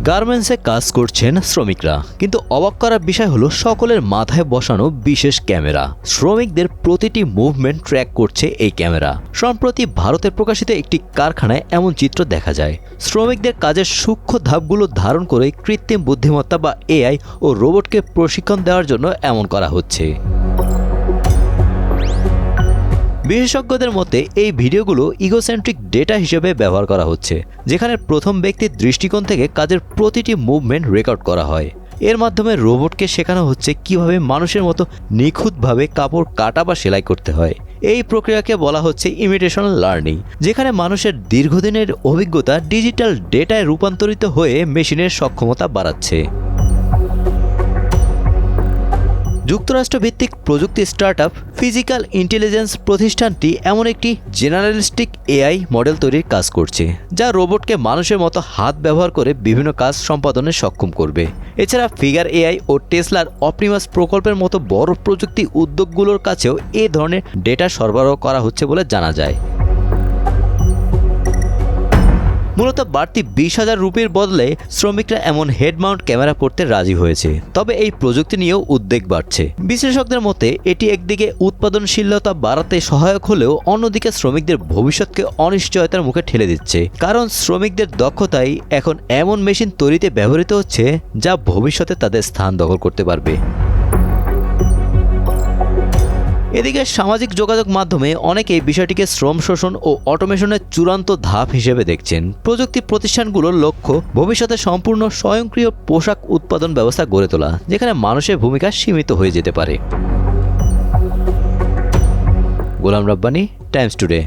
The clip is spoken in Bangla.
গার্মেন্টসে কাজ করছেন শ্রমিকরা, কিন্তু অবাক করার বিষয় হলো সকলের মাথায় বসানো বিশেষ ক্যামেরা। শ্রমিকদের প্রতিটি মুভমেন্ট ট্র্যাক করছে এই ক্যামেরা। সম্প্রতি ভারতে প্রকাশিত একটি কারখানায় এমন চিত্র দেখা যায়। শ্রমিকদের কাজের সূক্ষ্ম ধাপগুলো ধারণ করে কৃত্রিম বুদ্ধিমত্তা বা এআই ও রোবটকে প্রশিক্ষণ দেওয়ার জন্য এমন করা হচ্ছে। বিশেষজ্ঞদের মতে এই ভিডিওগুলো ইগোসেন্ট্রিক ডেটা হিসেবে ব্যবহার করা হচ্ছে, যেখানে প্রথম ব্যক্তির দৃষ্টিকোণ থেকে কাজের প্রতিটি মুভমেন্ট রেকর্ড করা হয়। এর মাধ্যমে রোবটকে শেখানো হচ্ছে কিভাবে মানুষের মতো নিখুঁতভাবে কাপড় কাটা বা সেলাই করতে হয়। এই প্রক্রিয়াকে বলা হচ্ছে ইমিটেশন লার্নিং, যেখানে মানুষের দীর্ঘদিনের অভিজ্ঞতা ডিজিটাল ডেটায় রূপান্তরিত হয়ে মেশিনের সক্ষমতা বাড়াচ্ছে। যুক্তরাষ্ট্রভিত্তিক প্রযুক্তি স্টার্টআপ ফিজিক্যাল ইন্টেলিজেন্স প্রতিষ্ঠানটি এমন একটি জেনারেলিস্টিক এআই মডেল তৈরির কাজ করছে, যা রোবটকে মানুষের মতো হাত ব্যবহার করে বিভিন্ন কাজ সম্পাদনে সক্ষম করবে। এছাড়া ফিগার এআই ও টেসলার অপটিমাস প্রকল্পের মতো বড় প্রযুক্তি উদ্যোগগুলোর কাছেও এ ধরনের ডেটা সরবরাহ করা হচ্ছে বলে জানা যায়। মূলত বাড়তি 20,000 রুপির বদলে শ্রমিকরা এমন হেড মাউন্ট ক্যামেরা পড়তে রাজি হয়েছে। তবে এই প্রযুক্তি নিয়েও উদ্বেগ বাড়ছে। বিশেষজ্ঞদের মতে এটি একদিকে উৎপাদনশীলতা বাড়াতে সহায়ক হলেও অন্যদিকে শ্রমিকদের ভবিষ্যৎকে অনিশ্চয়তার মুখে ঠেলে দিচ্ছে, কারণ শ্রমিকদের দক্ষতাই এখন এমন মেশিন তৈরিতে ব্যবহৃত হচ্ছে যা ভবিষ্যতে তাদের স্থান দখল করতে পারবে। এদিকে সামাজিক যোগাযোগ মাধ্যমে অনেকে এই বিষয়টিকে শ্রম শোষণ ও অটোমেশনের চূড়ান্ত ধাপ হিসেবে দেখছেন। প্রযুক্তি প্রতিষ্ঠানগুলোর লক্ষ্য ভবিষ্যতে সম্পূর্ণ স্বয়ংক্রিয় পোশাক উৎপাদন ব্যবস্থা গড়ে তোলা, যেখানে মানুষের ভূমিকা সীমিত হয়ে যেতে পারে। Golam Rabbani, Times today.